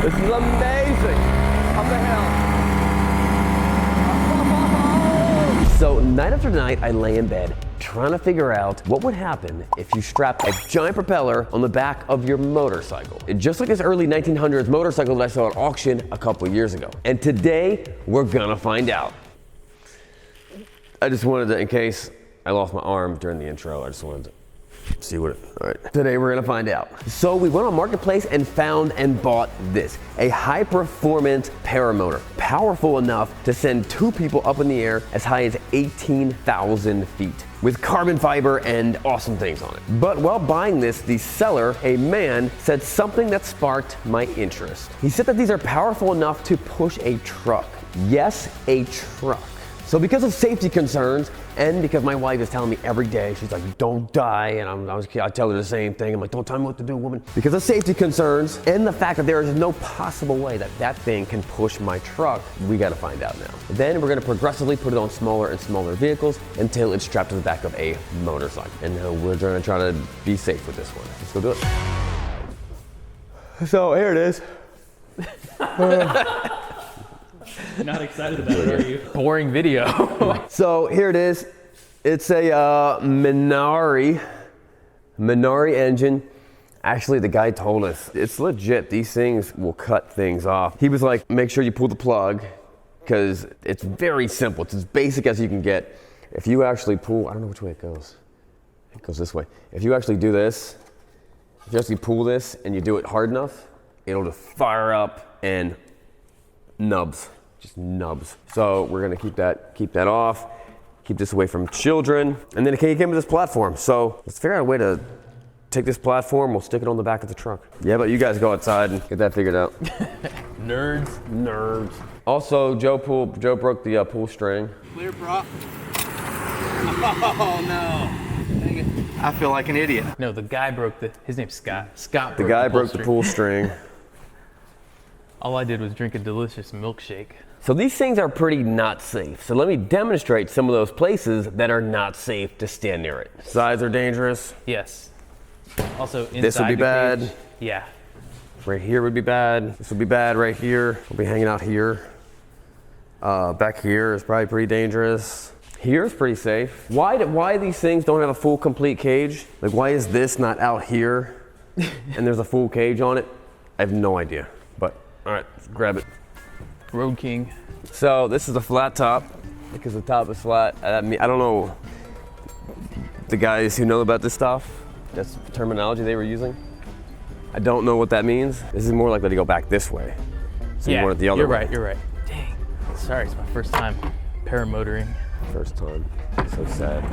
This is amazing. Up the hill. So night after night, I lay in bed trying to figure out what would happen if you strapped a giant propeller on the back of your motorcycle. Just like this early 1900s motorcycle that I saw at auction a couple years ago. And today, we're gonna find out. I just wanted to, in case I lost my arm during the intro, I just wanted to see what all right. Today we're gonna find out. So we went on Marketplace and found and bought this, a high performance paramotor, powerful enough to send two people up in the air as high as 18,000 feet, with carbon fiber and awesome things on it. But while buying this, the seller, a man, said something that sparked my interest. He said that these are powerful enough to push a truck. Yes, a truck. So because of safety concerns, and because my wife is telling me every day, she's like, don't die, and I tell her the same thing. I'm like, don't tell me what to do, woman. Because of safety concerns, and the fact that there is no possible way that that thing can push my truck, we gotta find out now. Then we're gonna progressively put it on smaller and smaller vehicles until it's strapped to the back of a motorcycle. And we're gonna try to be safe with this one. Let's go do it. So here it is. Not excited about it, are you? Boring video. So here it is. It's a Minari engine. Actually, the guy told us it's legit. These things will cut things off. He was like, make sure you pull the plug because it's very simple. It's as basic as you can get. If you actually pull, I don't know which way it goes. It goes this way. If you actually do this, if you actually pull this and you do it hard enough, it'll just fire up and nubs. Just nubs. So we're gonna keep that off, keep this away from children. And then it came with this platform. So let's figure out a way to take this platform, we'll stick it on the back of the truck. Yeah, but you guys go outside and get that figured out. Nerds. Also, Joe broke the pull string. Clear, bro. Oh no. Dang it. I feel like an idiot. No, the guy broke his name's Scott. Scott The guy broke the pull string. All I did was drink a delicious milkshake. So these things are pretty not safe. So let me demonstrate some of those places that are not safe to stand near it. Sides are dangerous. Yes. Also inside this would be bad. Cage, yeah. Right here would be bad. This would be bad right here. We'll be hanging out here. Back here is probably pretty dangerous. Here's pretty safe. Why these things don't have a full complete cage? Like why is this not out here and there's a full cage on it? I have no idea, but all right, let's grab it. Road King. So this is a flat top because the top is flat. I don't know the guys who know about this stuff. That's the terminology they were using. I don't know what that means. This is more likely to go back this way. So yeah, you want it the other way. You're right. Dang. Sorry, it's my first time paramotoring. First time. So sad.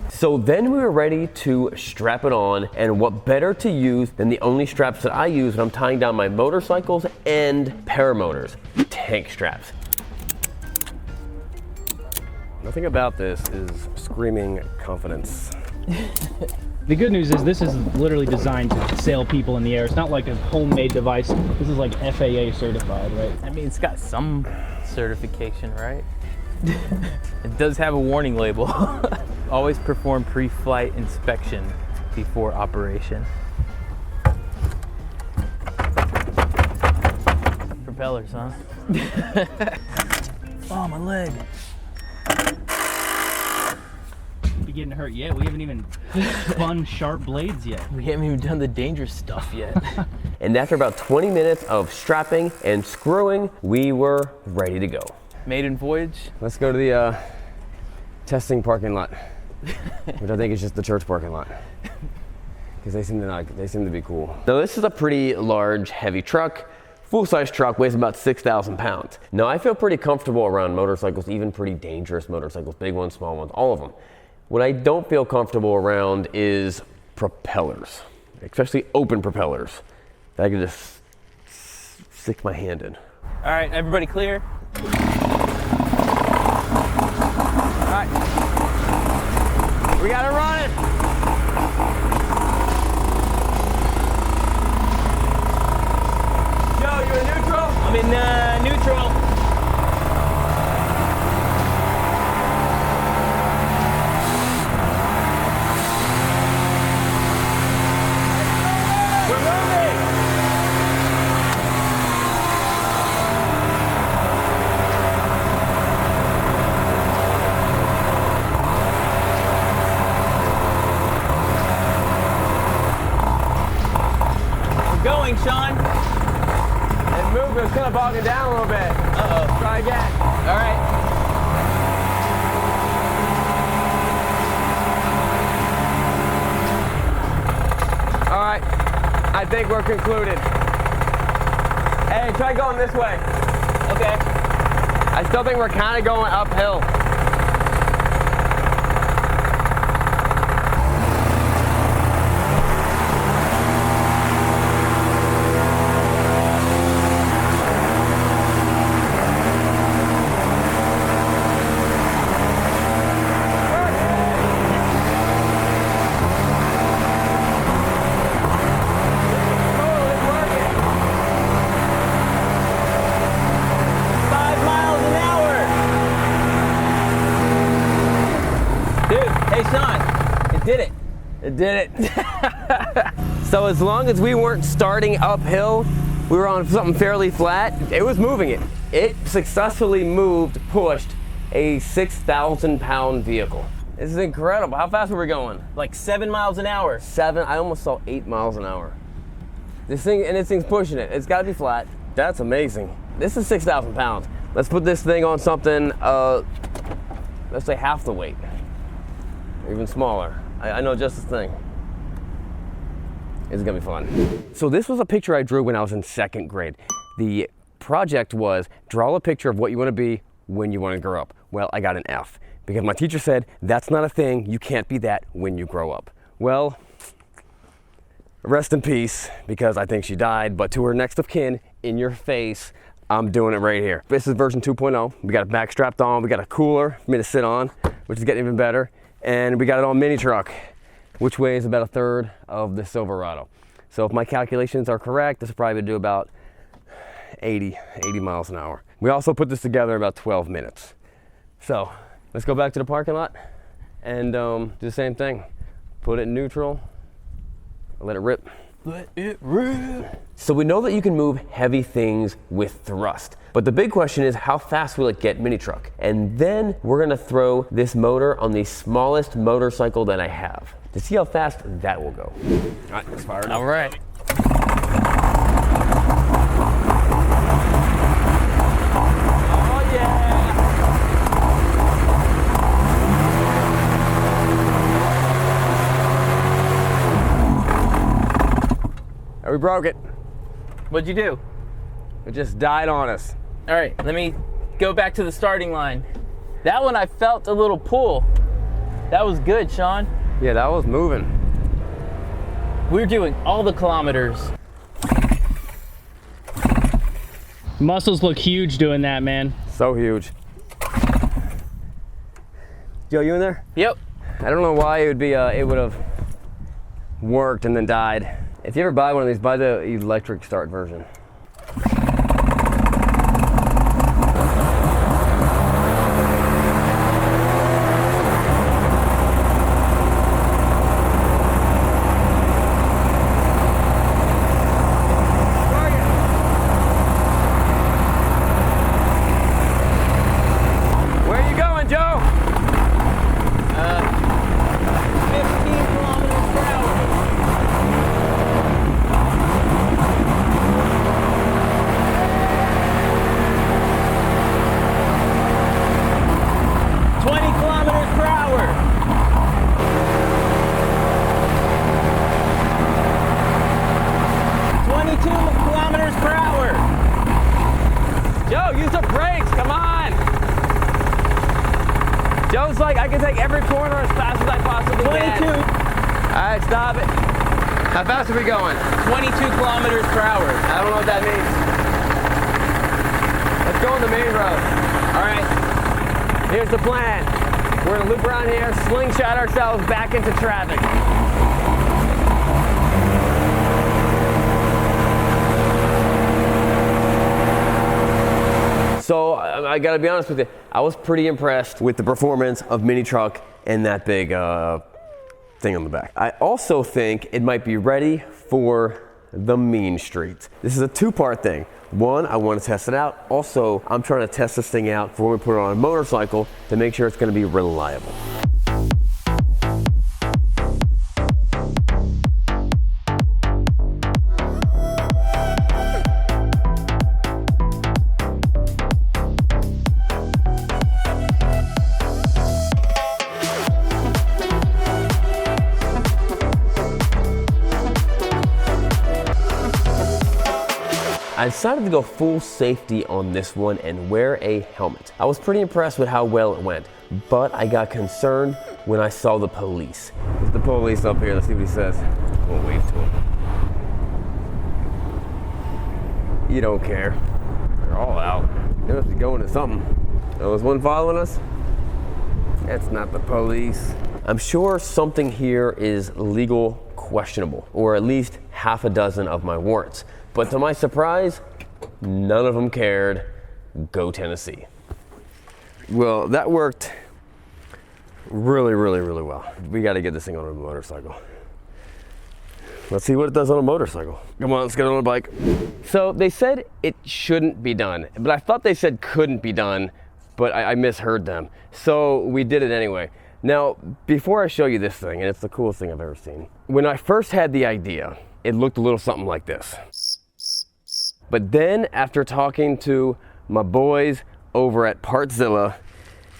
So then we were ready to strap it on, and what better to use than the only straps that I use when I'm tying down my motorcycles and paramotors, tank straps. Nothing about this is screaming confidence. The good news is this is literally designed to sail people in the air. It's not like a homemade device. This is like FAA certified, right? I mean, it's got some certification, right? It does have a warning label. Always perform pre-flight inspection before operation. Propellers, huh? Oh, my leg. Be getting hurt yet? We haven't even spun sharp blades yet. We haven't even done the dangerous stuff yet. And after about 20 minutes of strapping and screwing, we were ready to go. Maiden voyage. Let's go to the testing parking lot, which I think is just the church parking lot, because they seem to be cool. Now this is a pretty large, heavy truck. Full-size truck, weighs about 6,000 pounds. Now I feel pretty comfortable around motorcycles, even pretty dangerous motorcycles, big ones, small ones, all of them. What I don't feel comfortable around is propellers, especially open propellers that I can just stick my hand in. All right, everybody clear? All right, we gotta run it. Joe, you're in neutral? I'm in neutral. We're moving. going, Sean? It moved, but it's kind of bogging down a little bit. Uh-oh. Try again. All right. All right, I think we're concluded. Hey, try going this way. Okay. I still think we're kind of going uphill. Did it. It did it. So as long as we weren't starting uphill, we were on something fairly flat, it was moving it. It successfully pushed a 6,000 pound vehicle. This is incredible. How fast were we going? Like 7 miles an hour. 7, I almost saw 8 miles an hour. This thing's pushing it. It's gotta be flat. That's amazing. This is 6,000 pounds. Let's put this thing on something, let's say half the weight, or even smaller. I know just this thing. It's gonna be fun. So this was a picture I drew when I was in 2nd grade. The project was draw a picture of what you wanna be when you wanna grow up. Well, I got an F because my teacher said, that's not a thing, you can't be that when you grow up. Well, rest in peace, because I think she died, but to her next of kin, in your face, I'm doing it right here. This is version 2.0. We got it back strapped on, we got a cooler for me to sit on, which is getting even better. And we got it on mini truck, which weighs about 1/3 of the Silverado. So if my calculations are correct, this will probably do about 80 miles an hour. We also put this together in about 12 minutes. So let's go back to the parking lot and do the same thing. Put it in neutral, let it rip. Let it rip. So we know that you can move heavy things with thrust. But the big question is, how fast will it get mini truck? And then we're gonna throw this motor on the smallest motorcycle that I have to see how fast that will go. All right, let's fire it up. All right. Oh yeah! We broke it. What'd you do? It just died on us. All right, let me go back to the starting line. That one I felt a little pull. That was good, Sean. Yeah, that was moving. We're doing all the kilometers. Muscles look huge doing that, man. So huge. Joe, you in there? Yep. I don't know why it would have worked and then died. If you ever buy one of these, buy the electric start version. Where are you going, Joe? 15 kilometers per hour. Joe's like, I can take every corner as fast as I possibly can. 22. All right, stop it. How fast are we going? 22 kilometers per hour. I don't know what that means. Let's go on the main road. All right, here's the plan. We're gonna loop around here, slingshot ourselves back into traffic. So I gotta be honest with you, I was pretty impressed with the performance of mini truck and that big thing on the back. I also think it might be ready for the mean streets. This is a two-part thing. One, I want to test it out. Also, I'm trying to test this thing out before we put it on a motorcycle to make sure it's going to be reliable. I decided to go full safety on this one and wear a helmet. I was pretty impressed with how well it went, but I got concerned when I saw the police. There's the police up here. Let's see what he says. We'll wave to him. You don't care. They're all out. They must be going to something. Oh, is one following us? That's not the police. I'm sure something here is legal questionable, or at least half a dozen of my warrants. But to my surprise, none of them cared. Go Tennessee. Well, that worked really, really, really well. We got to get this thing on a motorcycle. Let's see what it does on a motorcycle. Come on, let's get on a bike. So they said it shouldn't be done, but I thought they said couldn't be done, but I misheard them. So we did it anyway. Now, before I show you this thing, and it's the coolest thing I've ever seen, when I first had the idea, it looked a little something like this. But then after talking to my boys over at Partzilla,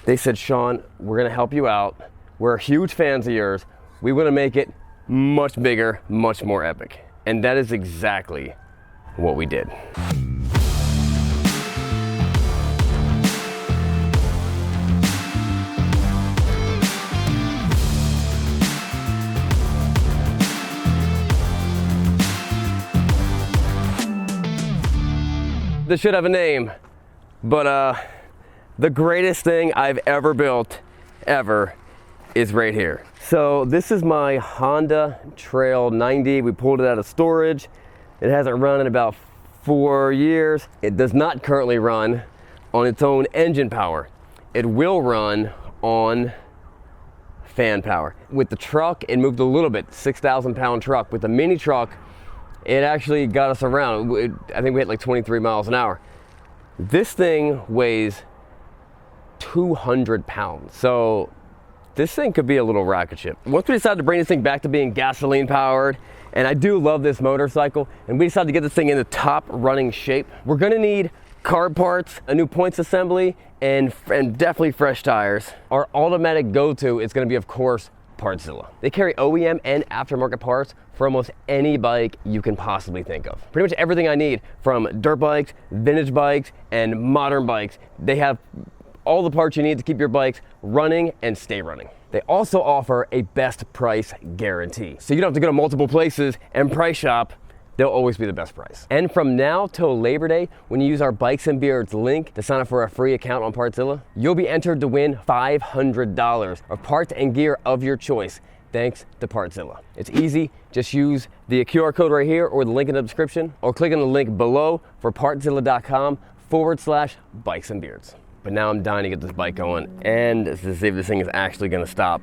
they said, Sean, we're gonna help you out. We're huge fans of yours. We wanna make it much bigger, much more epic. And that is exactly what we did. This should have a name, but the greatest thing I've ever built, ever, is right here. So this is my Honda Trail 90. We pulled it out of storage. It hasn't run in about 4 years. It does not currently run on its own engine power. It will run on fan power. With the truck, it moved a little bit, 6,000 pound truck. With the mini truck, it actually got us around. I think we hit like 23 miles an hour. This thing weighs 200 pounds. So this thing could be a little rocket ship. Once we decided to bring this thing back to being gasoline powered, and I do love this motorcycle, and we decided to get this thing in the top running shape, we're gonna need carb parts, a new points assembly, and definitely fresh tires. Our automatic go-to is gonna be, of course, Partzilla. They carry OEM and aftermarket parts for almost any bike you can possibly think of. Pretty much everything I need, from dirt bikes, vintage bikes, and modern bikes. They have all the parts you need to keep your bikes running and stay running. They also offer a best price guarantee. So you don't have to go to multiple places and price shop. They'll always be the best price. And from now till Labor Day, when you use our Bikes and Beards link to sign up for a free account on Partzilla, you'll be entered to win $500 of parts and gear of your choice, thanks to Partzilla. It's easy. Just use the QR code right here or the link in the description, or click on the link below for partzilla.com/bikes and beards. But now I'm dying to get this bike going and to see if this thing is actually gonna stop,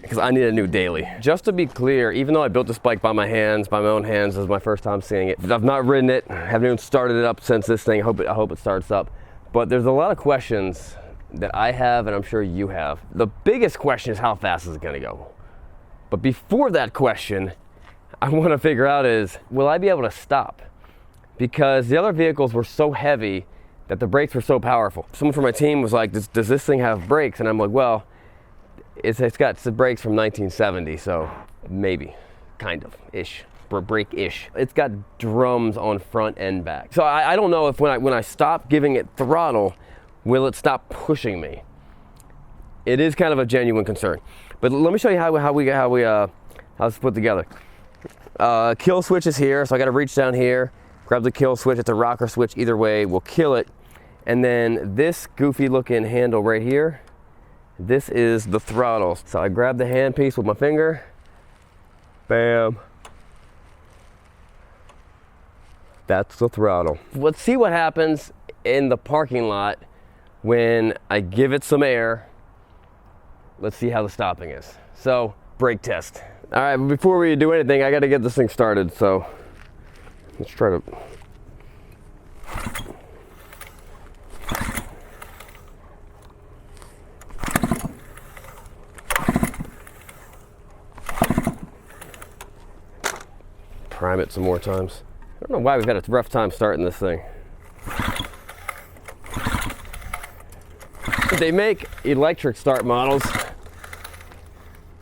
because I need a new daily. Just to be clear, even though I built this bike by my own hands, this is my first time seeing it. I've not ridden it, haven't even started it up since this thing. I hope it starts up. But there's a lot of questions that I have, and I'm sure you have. The biggest question is, how fast is it gonna go? But before that question, I wanna figure out is, will I be able to stop? Because the other vehicles were so heavy that the brakes were so powerful. Someone from my team was like, does this thing have brakes? And I'm like, well, it's got some brakes from 1970, so maybe, kind of, ish, brake-ish. It's got drums on front and back. So I don't know if when I stop giving it throttle, will it stop pushing me? It is kind of a genuine concern. But let me show you how it's put together. Kill switch is here, so I gotta reach down here, grab the kill switch. It's a rocker switch, either way will kill it. And then this goofy looking handle right here, this is the throttle. So I grab the handpiece with my finger, bam. That's the throttle. Let's see what happens in the parking lot when I give it some air. Let's see how the stopping is. So, brake test. All right, but before we do anything, I gotta get this thing started, so let's try to. Prime it some more times. I don't know why we've had a rough time starting this thing. They make electric start models,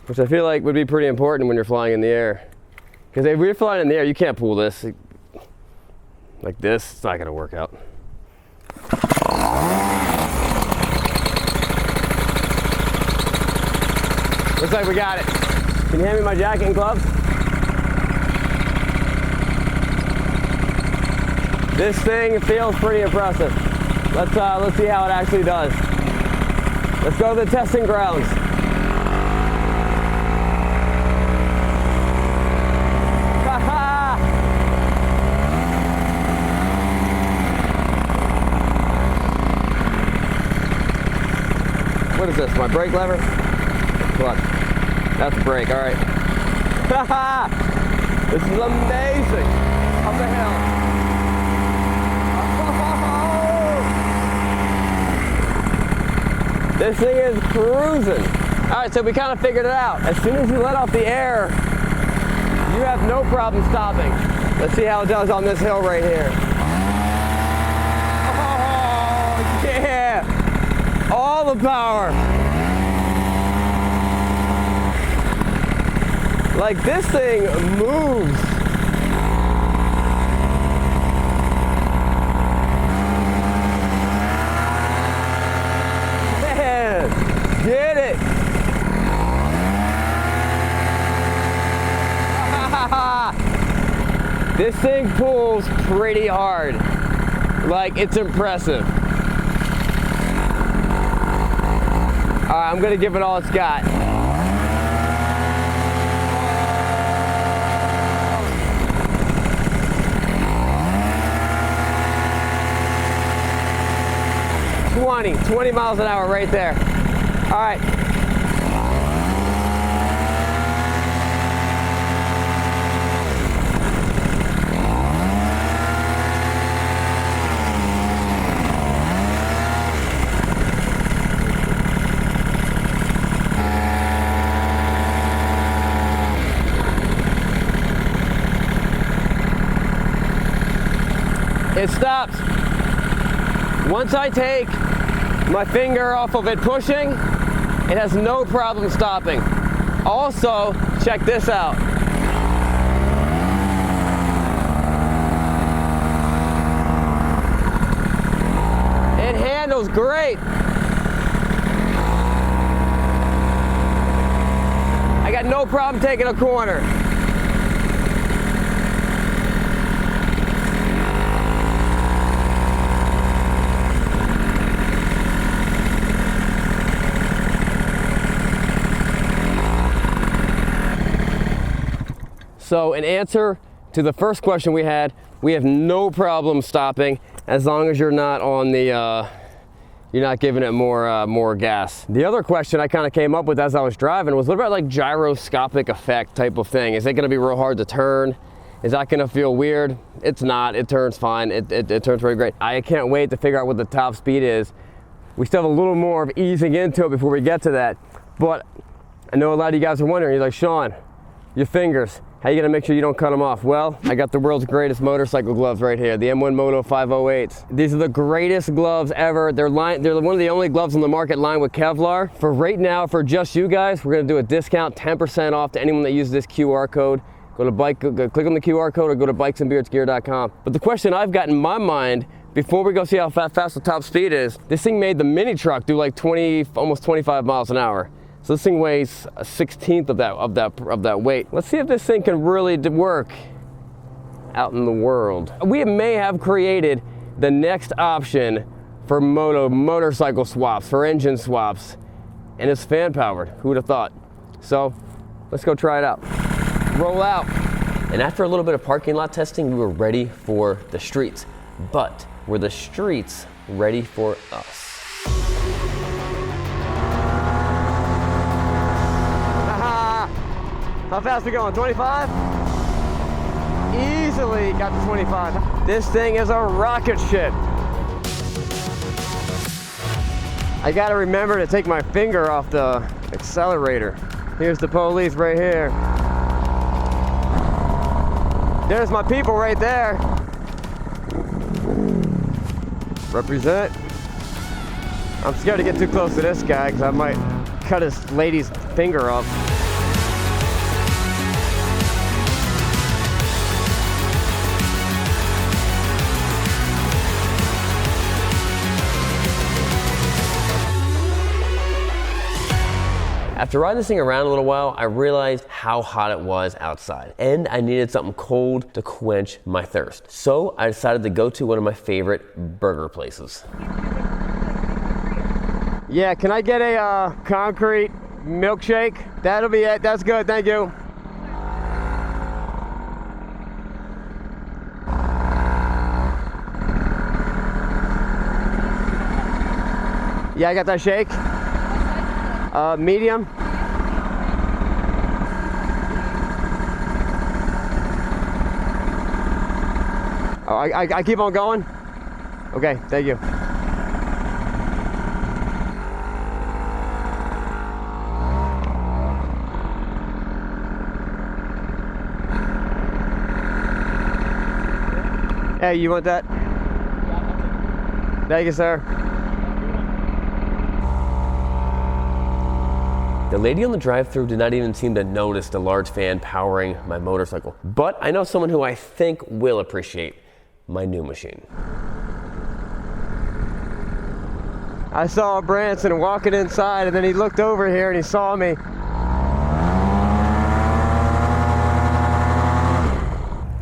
which I feel like would be pretty important when you're flying in the air. Because if you're flying in the air, you can't pull this. Like this, it's not gonna work out. Looks like we got it. Can you hand me my jacket and gloves? This thing feels pretty impressive. Let's see how it actually does. Let's go to the testing grounds. What is this, my brake lever? Clutch. That's a brake, all right. This is amazing. Up the hill. This thing is cruising. All right, so we kind of figured it out. As soon as you let off the air, you have no problem stopping. Let's see how it does on this hill right here. Oh, yeah. All the power. Like, this thing moves. Get it! This thing pulls pretty hard. Like, it's impressive. Alright, I'm gonna give it all it's got. Twenty miles an hour right there. All right. It stops. Once I take my finger off of it pushing, it has no problem stopping. Also, check this out. It handles great. I got no problem taking a corner. So in answer to the first question we had, we have no problem stopping as long as you're not on the, you're not giving it more gas. The other question I kind of came up with as I was driving was, what about like gyroscopic effect type of thing? Is it gonna be real hard to turn? Is that gonna feel weird? It's not, it turns fine. It turns pretty great. I can't wait to figure out what the top speed is. We still have a little more of easing into it before we get to that. But I know a lot of you guys are wondering, you're like, Sean, your fingers, how are you gonna make sure you don't cut them off? Well, I got the world's greatest motorcycle gloves right here, the M1 Moto 508s. These are the greatest gloves ever. They're one of the only gloves on the market lined with Kevlar. For right now, for just you guys, we're gonna do a discount, 10% off to anyone that uses this QR code. Go to click on the QR code or go to bikesandbeardsgear.com. But the question I've got in my mind, before we go see how fast the top speed is, this thing made the mini truck do like almost 25 miles an hour. So this thing weighs a 1/16 of that weight. Let's see if this thing can really work out in the world. We may have created the next option for motorcycle swaps, for engine swaps, and it's fan powered. Who would have thought? So let's go try it out. Roll out. And after a little bit of parking lot testing, we were ready for the streets. But were the streets ready for us? How fast we going, 25? Easily got to 25. This thing is a rocket ship. I gotta remember to take my finger off the accelerator. Here's the police right here. There's my people right there. Represent. I'm scared to get too close to this guy because I might cut his lady's finger off. After riding this thing around a little while, I realized how hot it was outside, and I needed something cold to quench my thirst. So I decided to go to one of my favorite burger places. Yeah, can I get a concrete milkshake? That'll be it. That's good. Thank you. Yeah, I got that shake. Medium. Oh, I keep on going? Okay, thank you. Hey, you want that? Thank you, sir. The lady on the drive-thru did not even seem to notice the large fan powering my motorcycle. But I know someone who I think will appreciate my new machine. I saw Branson walking inside, and then he looked over here and he saw me.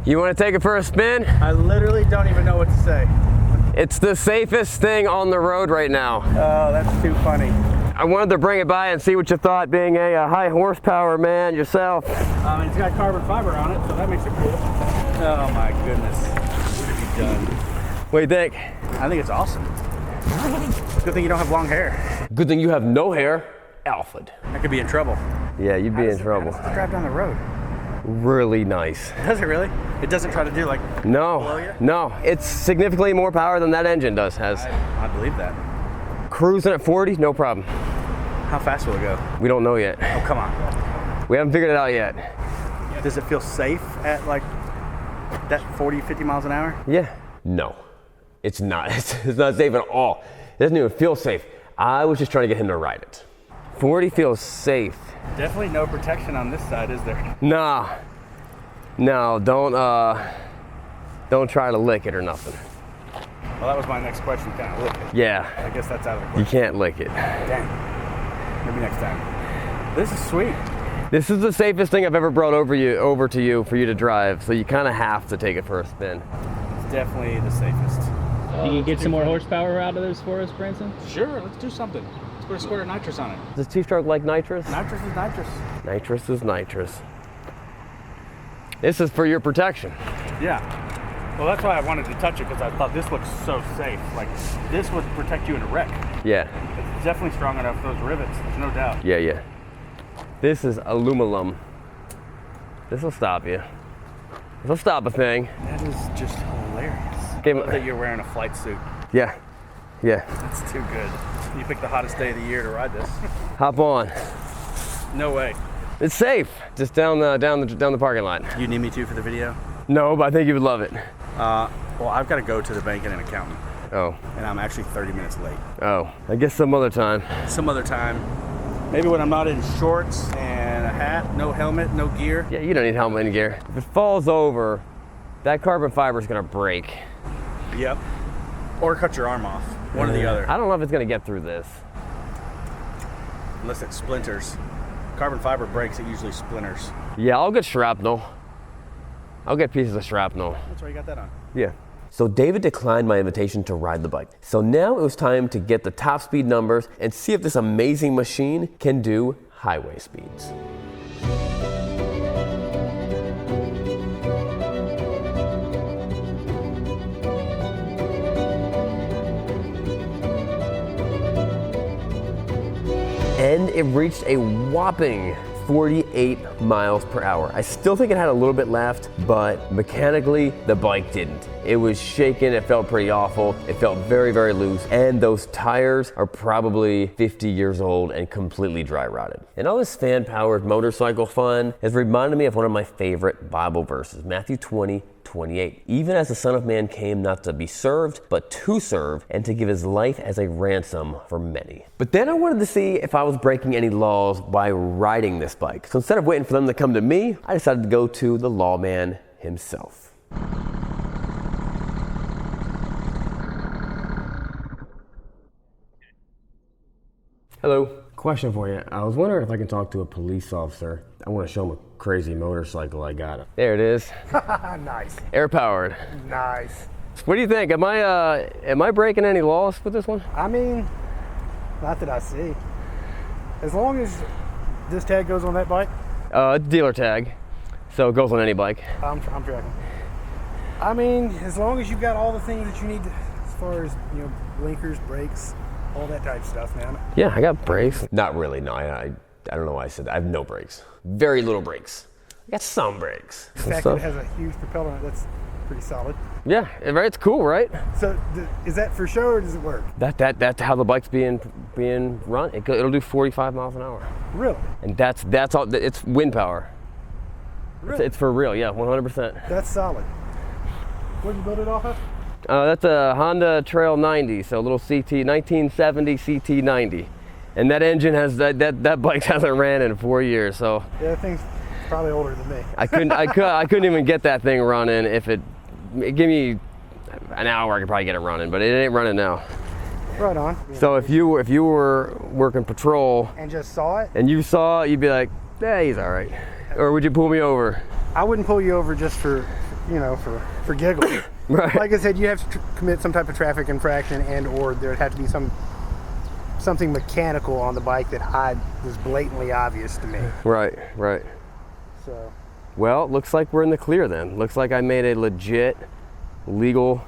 You want to take it for a spin? I literally don't even know what to say. It's the safest thing on the road right now. Oh, that's too funny. I wanted to bring it by and see what you thought, being a high horsepower man yourself. It's got carbon fiber on it, so that makes it cool. Oh my goodness. What have you done? What do you think? I think it's awesome. Good thing you don't have long hair. Good thing you have no hair, Alfred. I could be in trouble. Yeah, you'd be in trouble. How does it drive down the road? Really nice. Does it really? It doesn't try to do like blow No, you? no. It's significantly more power than that engine has. I believe that. Cruising at 40, no problem. How fast will it go? We don't know yet. Oh, come on. We haven't figured it out yet. Does it feel safe at like that 40, 50 miles an hour? Yeah. No, it's not. It's not safe at all. It doesn't even feel safe. I was just trying to get him to ride it. 40 feels safe. Definitely no protection on this side, is there? Nah. No, don't try to lick it or nothing. Well, that was my next question. Can I lick it? Yeah. I guess that's out of the You question. can't lick it. Dang. Maybe next time. This is sweet. This is the safest thing I've ever brought over to you for you to drive, so you kind of have to take it for a spin. It's definitely the safest. You can get some more horsepower out of this for us, Branson? Sure, let's do something. Let's put a squirt of nitrous on it. Does two-stroke like nitrous? Nitrous is nitrous. Nitrous is nitrous. This is for your protection. Yeah. Well, that's why I wanted to touch it, because I thought this looks so safe. Like, this would protect you in a wreck. Yeah. It's definitely strong enough for those rivets, there's no doubt. Yeah. This is aluminum. This will stop you. This will stop a thing. That is just hilarious. Okay, I love that you're wearing a flight suit. Yeah. That's too good. You picked the hottest day of the year to ride this. Hop on. No way. It's safe. Just down the parking lot. You need me to for the video? No, but I think you would love it. Well, I've got to go to the bank and an accountant, Oh. and I'm actually 30 minutes late. Oh. I guess some other time. Some other time, maybe when I'm not in shorts and a hat, no helmet, no gear. Yeah, you don't need helmet and gear. If it falls over, that carbon fiber is gonna break. Yep. Or cut your arm off. One or the other. I don't know if it's gonna get through this. Unless it splinters. Carbon fiber breaks, it usually splinters. Yeah, I'll get shrapnel. I'll get pieces of shrapnel. That's why you got that on. Yeah. So David declined my invitation to ride the bike. So now it was time to get the top speed numbers and see if this amazing machine can do highway speeds. And it reached a whopping 48 miles per hour. I still think it had a little bit left, but mechanically, the bike didn't. It was shaking, it felt pretty awful. It felt very, very loose. And those tires are probably 50 years old and completely dry rotted. And all this fan-powered motorcycle fun has reminded me of one of my favorite Bible verses, Matthew 20:28. Even as the Son of Man came not to be served, but to serve, and to give his life as a ransom for many. But then I wanted to see if I was breaking any laws by riding this bike. So instead of waiting for them to come to me, I decided to go to the lawman himself. Hello. Question for you. I was wondering if I can talk to a police officer. I want to show him a crazy motorcycle I got. There it is. Nice. Air powered. Nice. What do you think? Am I breaking any laws with this one? I mean, not that I see. As long as this tag goes on that bike, Dealer tag. So it goes on any bike. I'm tracking. I mean, as long as you've got all the things that you need to, as far as, you know, blinkers, brakes, all that type of stuff, man. Yeah, I got brakes. Not really, no. I don't know why I said that. I have no brakes. Very little brakes. I got some brakes. The fact that it has a huge propeller on it, that's pretty solid. Yeah, right. It's cool, right? So, is that for show or does it work? That's how the bike's being run. It'll do 45 miles an hour. Really? And that's all. It's wind power. Really? It's for real. Yeah, 100%. That's solid. What did you build it off of? That's a Honda Trail 90, so a little CT 1970 CT 90, and that engine has that bike hasn't ran in 4 years. So Yeah, that thing's probably older than me. I couldn't even get that thing running. If it give me an hour, I could probably get it running, but it ain't running now. Right on. So if you were working patrol And just saw it, and you saw it, you'd be like, yeah, he's all right. Or would you pull me over? I wouldn't pull you over just for, you know, for giggles. Right. Like I said, you have to commit some type of traffic infraction, and or there'd have to be something mechanical on the bike that was blatantly obvious to me. Right. So Well, looks like we're in the clear then. Looks like I made a legit, legal,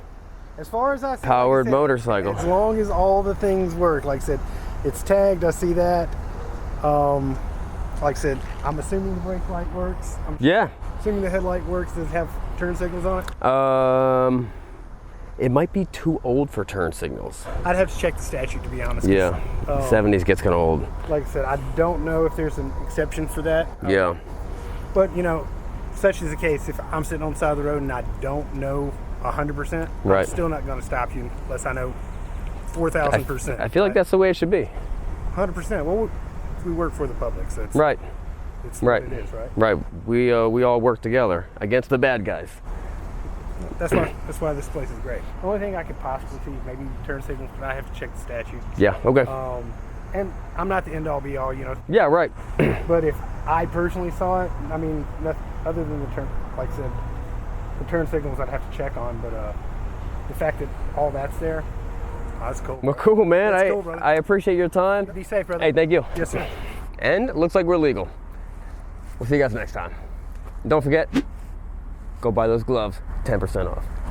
as far as I see, powered like I said, motorcycle. as long as all the things work, like I said, it's tagged. I see that. Like I said, I'm assuming the brake light works. I'm Yeah. assuming the headlight works. Does it have turn signals on it? It might be too old for turn signals. I'd have to check the statute, to be honest. Yeah, 70s gets kind of old. Like I said, I don't know if there's an exception for that. Yeah. But, you know, such is the case. If I'm sitting on the side of the road and I don't know 100%, Right. I'm still not going to stop you unless I know 4,000%. I feel like that's the way it should be. 100%. Well, we work for the public, so it's, Right. it's Right. what it is, right? Right. We all work together against the bad guys. That's why this place is great. The only thing I could possibly see, maybe turn signals, but I have to check the statute. Yeah. Okay. And I'm not the end all be all, you know. Yeah. Right. But if I personally saw it, I mean, other than the turn, like I said, the turn signals I'd have to check on. But the fact that all that's there, that's cool. Well, cool, man. That's cool, brother. I appreciate your time. Be safe, brother. Hey, thank you. Yes, sir. And it looks like we're legal. We'll see you guys next time. Don't forget, go buy those gloves, 10% off.